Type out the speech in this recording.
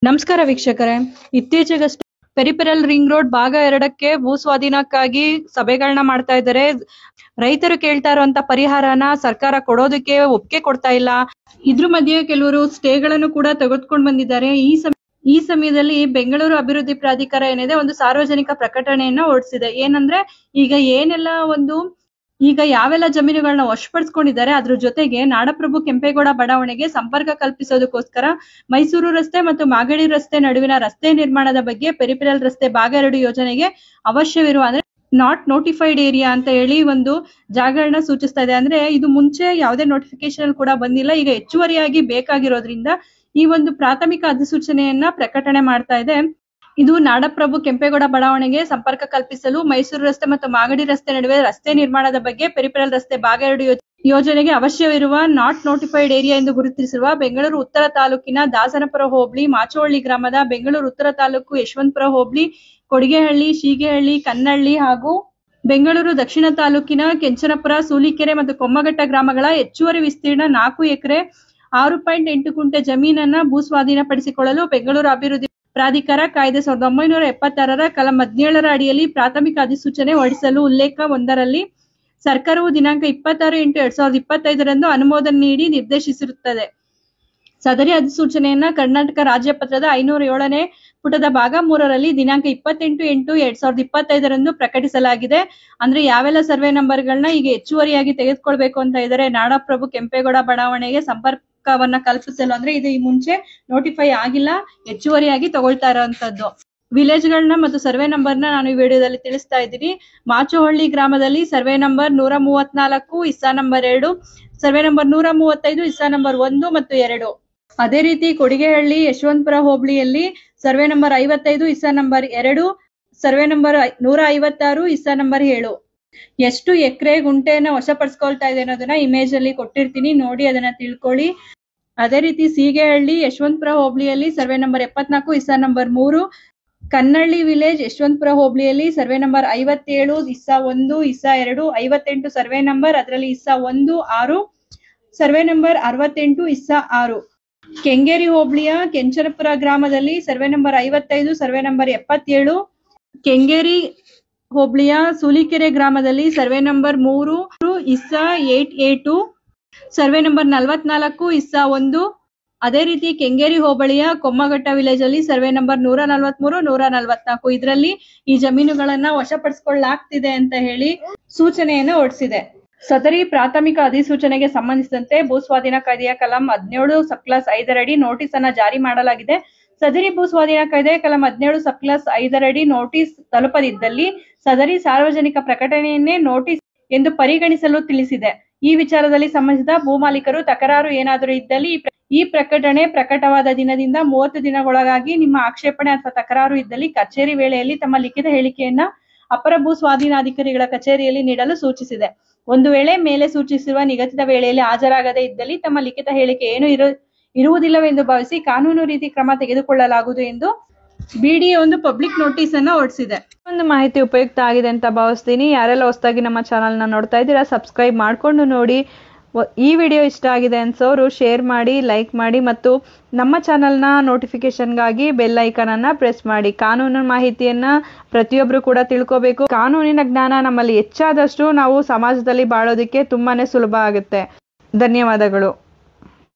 ನಮಸ್ಕಾರ ವೀಕ್ಷಕರೇ, ಇತ್ತೀಚೆಗಷ್ಟೇ ಪೆರಿಫೆರಲ್ ರಿಂಗ್ ರೋಡ್ ಭಾಗ 2ಕ್ಕೆ ಭೂ ಸ್ವಾಧೀನಕ್ಕಾಗಿ ಸಭೆಗಳನ್ನ ಮಾಡ್ತಾ ಇದ್ದಾರೆ. ರೈತರು ಕೇಳ್ತಾ ಇರುವಂತ ಪರಿಹಾರನ ಸರ್ಕಾರ ಕೊಡೋದಕ್ಕೆ ಒಪ್ಪಿಗೆ ಕೊಡ್ತಾ ಇಲ್ಲ. ಇದ್ರ ಮಧ್ಯೆ ಕೆಲವರು ಸ್ಟೇಗಳನ್ನು ಕೂಡ ತೆಗೆದುಕೊಂಡು ಬಂದಿದ್ದಾರೆ. ಈ ಸಮಯದಲ್ಲಿ ಬೆಂಗಳೂರು ಅಭಿವೃದ್ಧಿ ಪ್ರಾಧಿಕಾರ ಏನಿದೆ ಒಂದು ಸಾರ್ವಜನಿಕ ಪ್ರಕಟಣೆಯನ್ನ ಹೊರಡಿಸಿದೆ. ಏನಂದ್ರೆ ಈಗ ಯಾವೆಲ್ಲ ಜಮೀನುಗಳನ್ನ ವಶಪಡಿಸಿಕೊಂಡಿದ್ದಾರೆ ಅದ್ರ ಜೊತೆಗೆ ನಾಡಪ್ರಭು ಕೆಂಪೇಗೌಡ ಬಡಾವಣೆಗೆ ಸಂಪರ್ಕ ಕಲ್ಪಿಸೋದಕ್ಕೋಸ್ಕರ ಮೈಸೂರು ರಸ್ತೆ ಮತ್ತು ಮಾಗಡಿ ರಸ್ತೆ ನಡುವಿನ ರಸ್ತೆ ನಿರ್ಮಾಣದ ಬಗ್ಗೆ ಪೆರಿಫೆರಲ್ ರಸ್ತೆ ಭಾಗ 2 ಯೋಜನೆಗೆ ಅವಶ್ಯವಿರುವ ಅಂದ್ರೆ ನಾಟ್ ನೋಟಿಫೈಡ್ ಏರಿಯಾ ಅಂತ ಹೇಳಿ ಒಂದು ಜಾಗಗಳನ್ನ ಸೂಚಿಸ್ತಾ ಇದೆ. ಅಂದ್ರೆ ಇದು ಮುಂಚೆ ಯಾವುದೇ ನೋಟಿಫಿಕೇಶನ್ ಕೂಡ ಬಂದಿಲ್ಲ. ಈಗ ಹೆಚ್ಚುವರಿಯಾಗಿ ಬೇಕಾಗಿರೋದ್ರಿಂದ ಈ ಒಂದು ಪ್ರಾಥಮಿಕ ಅಧಿಸೂಚನೆಯನ್ನ ಪ್ರಕಟಣೆ ಮಾಡ್ತಾ ಇದೆ. ಇದು ನಾಡಪ್ರಭು ಕೆಂಪೇಗೌಡ ಬಡಾವಣೆಗೆ ಸಂಪರ್ಕ ಕಲ್ಪಿಸಲು ಮೈಸೂರು ರಸ್ತೆ ಮತ್ತು ಮಾಗಡಿ ರಸ್ತೆ ನಡುವೆ ರಸ್ತೆ ನಿರ್ಮಾಣದ ಬಗ್ಗೆ ಪೆರಿಫೆರಲ್ ರಸ್ತೆ ಭಾಗ 2 ಯೋಜನೆಗೆ ಅವಶ್ಯವಿರುವ ನಾಟ್ ನೋಟಿಫೈಡ್ ಏರಿಯಾ ಎಂದು ಗುರುತಿಸಿರುವ ಬೆಂಗಳೂರು ಉತ್ತರ ತಾಲೂಕಿನ ದಾಸನಪುರ ಹೋಬಳಿ ಮಾಚೋಹಳ್ಳಿ ಗ್ರಾಮದ, ಬೆಂಗಳೂರು ಉತ್ತರ ತಾಲೂಕು ಯಶವಂತಪುರ ಹೋಬಳಿ ಕೊಡಿಗೆಹಳ್ಳಿ, ಶೀಗೆಹಳ್ಳಿ, ಕನ್ನಳ್ಳಿ ಹಾಗೂ ಬೆಂಗಳೂರು ದಕ್ಷಿಣ ತಾಲೂಕಿನ ಕೆಂಚನಪುರ, ಸೂಲಿಕೆರೆ ಮತ್ತು ಕೊಮ್ಮಘಟ್ಟ ಗ್ರಾಮಗಳ ಹೆಚ್ಚುವರಿ ವಿಸ್ತೀರ್ಣ 4 ಎಕರೆ 6.8 ಗುಂಟೆ ಜಮೀನನ್ನ ಭೂಸ್ವಾಧೀನಪಡಿಸಿಕೊಳ್ಳಲು ಬೆಂಗಳೂರು ಅಭಿವೃದ್ಧಿ ಪ್ರಾಧಿಕಾರ ಕಾಯ್ದೆ 1976ರ ಕಲಂ 17ರ ಅಡಿಯಲ್ಲಿ ಪ್ರಾಥಮಿಕ ಅಧಿಸೂಚನೆ ಹೊರಡಿಸಲು ಉಲ್ಲೇಖ 1ರಲ್ಲಿ ಸರ್ಕಾರವು ದಿನಾಂಕ 26/8/2025ರಂದು ಅನುಮೋದನೆ ನೀಡಿ ನಿರ್ದೇಶಿಸಿರುತ್ತದೆ. ಸದರಿ ಅಧಿಸೂಚನೆಯನ್ನ ಕರ್ನಾಟಕ ರಾಜ್ಯಪತ್ರದ 507ನೇ ಪುಟದ ಭಾಗ 3ರಲ್ಲಿ ದಿನಾಂಕ 28/8/2025ರಂದು ಪ್ರಕಟಿಸಲಾಗಿದೆ. ಅಂದ್ರೆ ಯಾವೆಲ್ಲ ಸರ್ವೆ ನಂಬರ್ಗಳನ್ನ ಈಗ ಹೆಚ್ಚುವರಿಯಾಗಿ ತೆಗೆದುಕೊಳ್ಬೇಕು ಅಂತ ಇದ್ದಾರೆ ನಾಡಪ್ರಭು ಕೆಂಪೇಗೌಡ ಬಡಾವಣೆಗೆ ಸಂಪರ್ಕವನ್ನ ಕಲ್ಪಿಸಲು, ಅಂದ್ರೆ ಇದು ಈ ಮುಂಚೆ ನೋಟಿಫೈ ಆಗಿಲ್ಲ, ಹೆಚ್ಚುವರಿಯಾಗಿ ತಗೊಳ್ತಾ ಇರೋಂಥದ್ದು. ವಿಲೇಜ್ಗಳನ್ನ ಮತ್ತು ಸರ್ವೆ ನಂಬರ್ನ ನಾನು ಈ ವಿಡಿಯೋದಲ್ಲಿ ತಿಳಿಸ್ತಾ ಇದ್ದೀನಿ. ಮಾಚೋಹಳ್ಳಿ ಗ್ರಾಮದಲ್ಲಿ ಸರ್ವೆ ನಂಬರ್ 134 ಇಸ್ಸಾ ನಂಬರ್ 2, ಸರ್ವೆ ನಂಬರ್ 135 ಇಸ್ಸಾ ನಂಬರ್ 1 ಮತ್ತು 2. ಅದೇ ರೀತಿ ಕೊಡಿಗೆಹಳ್ಳಿ ಯಶವಂತಪುರ ಹೋಬಳಿಯಲ್ಲಿ ಸರ್ವೆ ನಂಬರ್ 55 ಇಸ್ಸಾ ನಂಬರ್ 2, ಸರ್ವೆ ನಂಬರ್ 156 ಇಸ್ಸಾ ನಂಬರ್ 7. ಎಷ್ಟು ಎಕರೆ ಗುಂಟೆಯನ್ನ ವಶಪಡಿಸ್ಕೊಳ್ತಾ ಇದೆ ಅನ್ನೋದನ್ನ ಇಮೇಜ್ ಅಲ್ಲಿ ಕೊಟ್ಟಿರ್ತೀನಿ, ನೋಡಿ ಅದನ್ನ ತಿಳ್ಕೊಳ್ಳಿ. ಅದೇ ರೀತಿ ಸೀಗೆಹಳ್ಳಿ ಯಶವಂತಪುರ ಹೋಬಳಿಯಲ್ಲಿ ಸರ್ವೆ ನಂಬರ್ 74 ಇಸ್ಸಾ ನಂಬರ್ 3, ಕನ್ನಳ್ಳಿ ವಿಲೇಜ್ ಯಶವಂತಪುರ ಹೋಬಳಿಯಲ್ಲಿ ಸರ್ವೆ ನಂಬರ್ 57 ಇಸ್ಸಾ 1 ಇಸ್ಸಾ 2, 58 ಸರ್ವೆ ನಂಬರ್, ಅದರಲ್ಲಿ ಇಸ್ಸಾ 1 6, ಸರ್ವೆ ನಂಬರ್ 68 ಇಸ್ಸಾ 6. ಕೆಂಗೇರಿ ಹೋಬಳಿಯ ಕೆಂಚನಪುರ ಗ್ರಾಮದಲ್ಲಿ survey number 55 survey number 77, Kengeri ಹೋಬಳಿಯ ಸೂಲಿಕೆರೆ ಗ್ರಾಮದಲ್ಲಿ ಸರ್ವೆ ನಂಬರ್ 3 ಇಸ್ಸಾ 8A2, ಸರ್ವೆ ನಂಬರ್ 44 ಇಸ್ಸಾ 1. ಅದೇ ರೀತಿ ಕೆಂಗೇರಿ ಹೋಬಳಿಯ ಕೊಮ್ಮಘಟ್ಟ ವಿಲೇಜ್ ಅಲ್ಲಿ ಸರ್ವೆ ನಂಬರ್ 143 144 ಇದರಲ್ಲಿ ಈ ಜಮೀನುಗಳನ್ನ ವಶಪಡಿಸಿಕೊಳ್ಳಲಾಗ್ತಿದೆ ಅಂತ ಹೇಳಿ ಸೂಚನೆಯನ್ನು ಹೊರಡಿಸಿದೆ. ಸದರಿ ಪ್ರಾಥಮಿಕ ಅಧಿಸೂಚನೆಗೆ ಸಂಬಂಧಿಸಿದಂತೆ ಭೂಸ್ವಾಧೀನ ಕಾಯ್ದೆಯ ಕಲಂ 17 ಸಬ್ ಕ್ಲಾಸ್ 5ರಡಿ ನೋಟಿಸ್ ಅನ್ನ ಜಾರಿ ಮಾಡಲಾಗಿದೆ. ಸದರಿ ಭೂಸ್ವಾಧೀನ ಕಾಯ್ದೆ ಕಲಂ 17 ಸಬ್ ಕ್ಲಾಸ್ 5ರಡಿ ನೋಟಿಸ್ ತಲುಪದಿದ್ದಲ್ಲಿ ಸದರಿ ಸಾರ್ವಜನಿಕ ಪ್ರಕಟಣೆಯನ್ನೇ ನೋಟಿಸ್ ಎಂದು ಪರಿಗಣಿಸಲು ತಿಳಿಸಿದೆ. ಈ ವಿಚಾರದಲ್ಲಿ ಸಂಬಂಧಿಸಿದ ಭೂಮಾಲೀಕರು ತಕರಾರು ಏನಾದರೂ ಇದ್ದಲ್ಲಿ ಈ ಪ್ರಕಟಣೆ ಪ್ರಕಟವಾದ ದಿನದಿಂದ 30 ದಿನಗಳೊಳಗಾಗಿ ನಿಮ್ಮ ಆಕ್ಷೇಪಣೆ ಅಥವಾ ತಕರಾರು ಇದ್ದಲ್ಲಿ ಕಚೇರಿ ವೇಳೆಯಲ್ಲಿ ತಮ್ಮ ಲಿಖಿತ ಹೇಳಿಕೆಯನ್ನ ಅಪರ ಭೂ ಸ್ವಾಧೀನಾಧಿಕಾರಿಗಳ ಕಚೇರಿಯಲ್ಲಿ ನೀಡಲು ಸೂಚಿಸಿದೆ. ಒಂದು ವೇಳೆ ಮೇಲೆ ಸೂಚಿಸಿರುವ ನಿಗದಿತ ವೇಳೆಯಲ್ಲಿ ಹಾಜರಾಗದೇ ಇದ್ದಲ್ಲಿ ತಮ್ಮ ಲಿಖಿತ ಹೇಳಿಕೆ ಏನು ಇರುವುದಿಲ್ಲವೆಂದು ಭಾವಿಸಿ ಕಾನೂನು ರೀತಿ ಕ್ರಮ ತೆಗೆದುಕೊಳ್ಳಲಾಗುವುದು ಎಂದು ಬಿಡಿಎ ಒಂದು ಪಬ್ಲಿಕ್ ನೋಟಿಸ್ ಅನ್ನ ಹೊರಡಿಸಿದೆ. ಒಂದು ಮಾಹಿತಿ ಉಪಯುಕ್ತ ಆಗಿದೆ ಅಂತ ಭಾವಿಸ್ತೀನಿ. ಯಾರೆಲ್ಲ ಹೊಸದಾಗಿ ನಮ್ಮ ಚಾನಲ್ ನ ನೋಡ್ತಾ ಇದ್ದೀರಾ ಸಬ್ಸ್ಕ್ರೈಬ್ ಮಾಡ್ಕೊಂಡು ನೋಡಿ. ಈ ವಿಡಿಯೋ ಇಷ್ಟ ಆಗಿದೆ ಅನ್ಸೋರು ಶೇರ್ ಮಾಡಿ, ಲೈಕ್ ಮಾಡಿ ಮತ್ತು ನಮ್ಮ ಚಾನಲ್ನ ನೋಟಿಫಿಕೇಶನ್ಗಾಗಿ ಬೆಲ್ ಐಕಾನ್ ಅನ್ನ ಪ್ರೆಸ್ ಮಾಡಿ. ಕಾನೂನು ಮಾಹಿತಿಯನ್ನ ಪ್ರತಿಯೊಬ್ರು ಕೂಡ ತಿಳ್ಕೋಬೇಕು. ಕಾನೂನಿನ ಜ್ಞಾನ ನಮ್ಮಲ್ಲಿ ಹೆಚ್ಚಾದಷ್ಟು ನಾವು ಸಮಾಜದಲ್ಲಿ ಬಾಳೋದಕ್ಕೆ ತುಂಬಾನೇ ಸುಲಭ ಆಗುತ್ತೆ. ಧನ್ಯವಾದಗಳು.